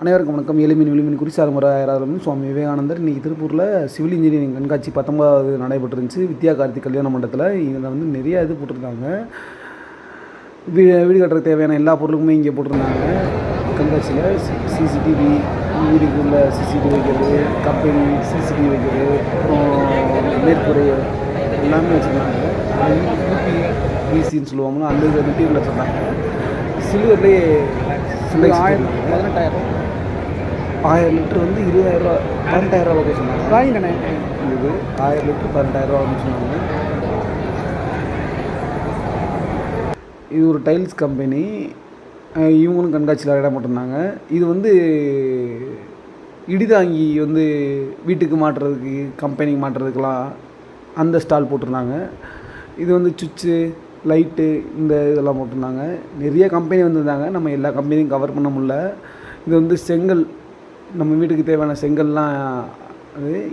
அனைவருக்கும் வணக்கம். எளிமின் குறிச்சாரமுறை ஆயிரம் சுவாமி விவேகானந்தர் இன்றைக்கி திருப்பூரில் சிவில் இன்ஜினியரிங் கண்காட்சி 19வது நடைபெற்றுருந்துச்சு. வித்யா கார்த்திக் கல்யாண மண்டபத்தில். இதில் வந்து நிறையா இது போட்டிருந்தாங்க. வீடு கட்டுறதுக்கு தேவையான எல்லா பொருளுக்குமே இங்கே போட்டிருந்தாங்க. கண்காட்சியில் சிசிடிவி, வீடுக்குள்ள சிசிடிவி வைக்கிறது, கம்பெனி சிசிடிவி வைக்கிறது, அப்புறம் மேற்கூரை எல்லாமே வச்சுருந்தாங்க. யூபிவிசின்னு சொல்லுவாங்களோ அந்த இது மெட்டீரியல் வச்சுருந்தாங்க. சில்வர்லேயே 18,000 லிட்டர் வந்து 20,000 18,000 சொன்னாங்க. வாங்கினே இது 1000 லிட்டர் 18,000 சொன்னாங்க. இது ஒரு டைல்ஸ் கம்பெனி. இவங்களும் கண்காட்சியில் இடம் போட்டிருந்தாங்க. இது வந்து இடிதாங்கி வந்து வீட்டுக்கு மாட்டுறதுக்கு, கம்பெனிக்கு மாட்டுறதுக்கெலாம் அந்த ஸ்டால் போட்டிருந்தாங்க. இது வந்து சுவிட்சு, லைட்டு, இந்த இதெல்லாம் போட்டிருந்தாங்க. நிறைய கம்பெனி வந்திருந்தாங்க. நம்ம எல்லா கம்பெனியும் கவர் பண்ண முடியல. இது வந்து செங்கல், நம்ம வீட்டுக்கு தேவையான செங்கல்லாம்.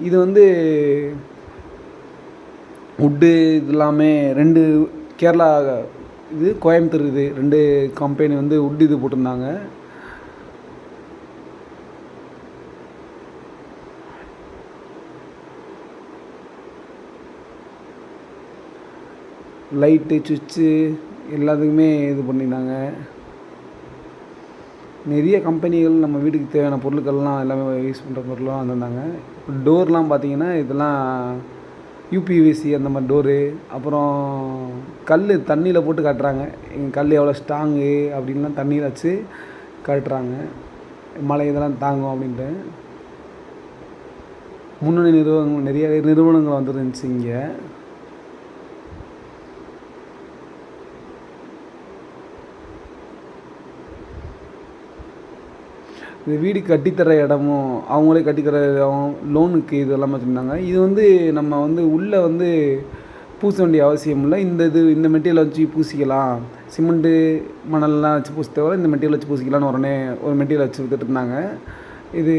இது வந்து உட்டு இது எல்லாமே 2 கேரளா, இது கோயம்புத்தூர், இது 2 கம்பெனி வந்து உட்டு இது போட்டிருந்தாங்க. லைட்டு, சுவிட்சு எல்லாத்துக்குமே இது பண்ணியிருந்தாங்க. நிறைய கம்பெனிகள் நம்ம வீட்டுக்கு தேவையான பொருட்கள்லாம் எல்லாமே யூஸ் பண்ணுற பொருள்லாம் வந்திருந்தாங்க. டோர்லாம் பார்த்திங்கன்னா இதெல்லாம் யூபிவிசி அந்த மாதிரி டோரு. அப்புறம் கல் தண்ணியில் போட்டு காட்டுறாங்க. எங்கள் கல் எவ்வளோ ஸ்ட்ராங்கு அப்படின்லாம் தண்ணியில் வச்சு காட்டுறாங்க. மழை இதெல்லாம் தாங்கும் அப்படின்ட்டு. முன்னணி நிறுவனங்கள், நிறைய நிறுவனங்கள் வந்துருந்துச்சு இங்கே. இந்த வீடு கட்டித்தர இடமும் அவங்களே கட்டித்தர இடம், லோனுக்கு இது எல்லாமே வச்சுருந்தாங்க. இது வந்து நம்ம வந்து உள்ளே வந்து பூச வேண்டிய அவசியம் இல்லை. இந்த மெட்டீரியல் வச்சு பூசிக்கலாம். சிமெண்ட்டு, மணல்லாம் வச்சு பூச தேவை, இந்த மெட்டீரியல் வச்சு பூசிக்கலான்னு உடனே ஒரு மெட்டீரியல் வச்சு வித்துட்டு இருந்தாங்க. இது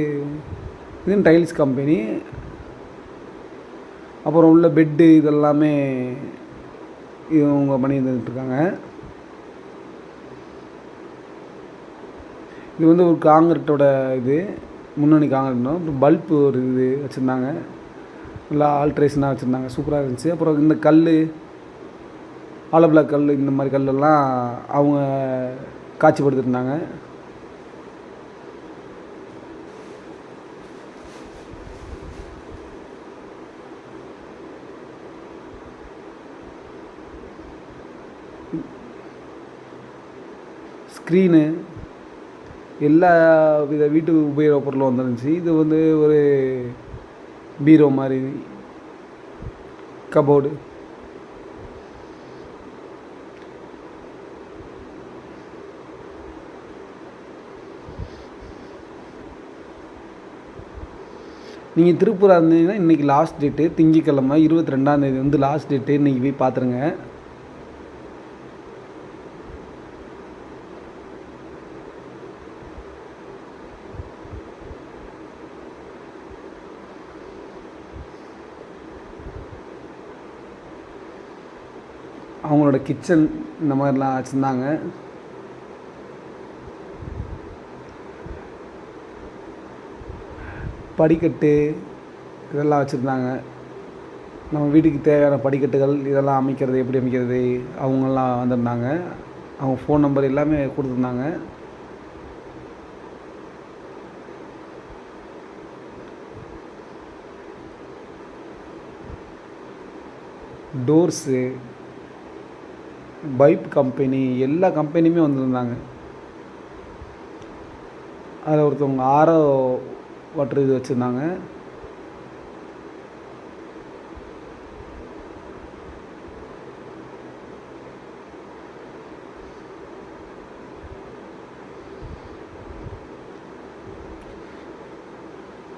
டைல்ஸ் கம்பெனி. அப்புறம் உள்ள பெட்டு இதெல்லாமே இவங்க பண்ணி இருந்துட்டுருக்காங்க. இது வந்து ஒரு காங்கிரீட்டோட இது, முன்னணி காங்கிரீட்டும். அப்புறம் பல்ப்பு ஒரு இது வச்சுருந்தாங்க. நல்லா ஆல்ட்ரேஷனாக வச்சுருந்தாங்க. சூப்பராக இருந்துச்சு. அப்புறம் இந்த கல், ஆலோபிளாக் கல், இந்த மாதிரி கல்லெல்லாம் அவங்க காட்சிப்படுத்திருந்தாங்க. ஸ்க்ரீனு, எல்லா வித வீட்டு உபயோக பொருளும் வந்துருந்துச்சு. இது வந்து ஒரு பீரோ மாதிரி, கபோர்டு. நீங்கள் திருப்பூராக இருந்தீங்கன்னா இன்றைக்கி லாஸ்ட் டேட்டு, திங்கட்கிழமை 22ஆம் தேதி வந்து லாஸ்ட் டேட்டு. இன்றைக்கி போய் பார்த்துருங்க. அவங்களோட கிச்சன் இந்த மாதிரிலாம் வச்சுருந்தாங்க. படிக்கட்டு இதெல்லாம் வச்சுருந்தாங்க. நம்ம வீட்டுக்கு தேவையான படிக்கட்டுகள் இதெல்லாம் அமைக்கிறது, எப்படி அமைக்கிறது, அவங்கெல்லாம் வந்திருந்தாங்க. அவங்க ஃபோன் நம்பர் எல்லாமே கொடுத்துருந்தாங்க. டோர்ஸு, பைப் கம்பெனி, எல்லா கம்பெனியுமே வந்திருந்தாங்க. அதில் ஒருத்தவங்க ஆரோ வாட்டர் இது வச்சுருந்தாங்க.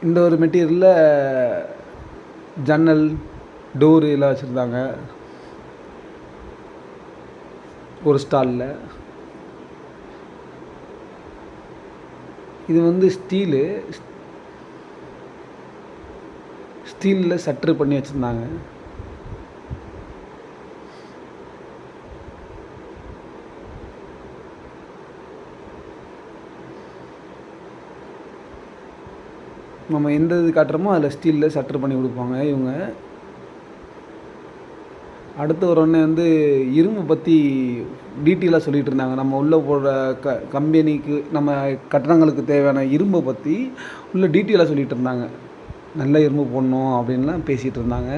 இந்த ஒரு மெட்டீரியலில் ஜன்னல், டோரு எல்லாம் வச்சுருந்தாங்க ஒரு ஸ்டாலில். இது வந்து ஸ்டீலில் சட்ரு பண்ணி வச்சுருந்தாங்க. நம்ம எந்த இது காட்டுறோமோ அதில் ஸ்டீலில் ஷட்டர் பண்ணி கொடுப்பாங்க இவங்க. அடுத்து வரவுடனே வந்து இரும்பு பற்றி டீட்டெயிலாக சொல்லிகிட்டு இருந்தாங்க. நம்ம உள்ளே போடுற கம்பெனிக்கு நம்ம கட்டடங்களுக்கு தேவையான இரும்பை பற்றி உள்ள டீட்டெயிலாக சொல்லிகிட்டு இருந்தாங்க. நல்ல இரும்பு போடணும் அப்படின்லாம் பேசிகிட்டு இருந்தாங்க.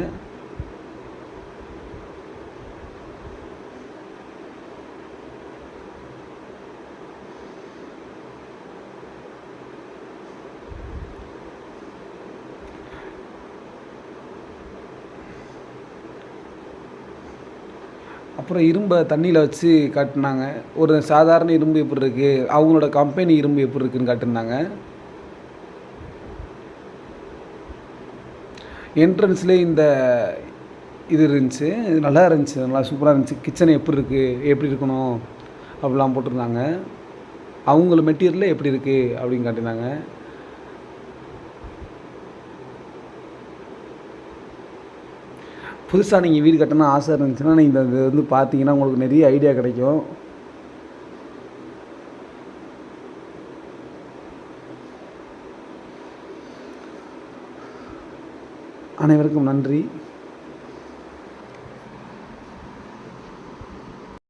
அப்புறம் இரும்பை தண்ணியில் வச்சு காட்டினாங்க. ஒரு சாதாரண இரும்பு எப்படி இருக்குது, அவங்களோட கம்பெனி இரும்பு எப்படி இருக்குதுன்னு காட்டியிருந்தாங்க. என்ட்ரன்ஸ்லேயே இந்த இது இருந்துச்சு. இது நல்லா இருந்துச்சு, நல்லா சூப்பராக இருந்துச்சு. கிச்சன் எப்படி இருக்குது, எப்படி இருக்கணும் அப்படிலாம் போட்டிருந்தாங்க. அவங்கள மெட்டீரியலில் எப்படி இருக்குது அப்படின்னு காட்டினாங்க. புதுசாக நீங்கள் வீடு கட்டணும்னு ஆசை இருந்துச்சுன்னா நீங்கள் இது வந்து பார்த்தீங்கன்னா உங்களுக்கு நிறைய ஐடியா கிடைக்கும். அனைவருக்கும் நன்றி.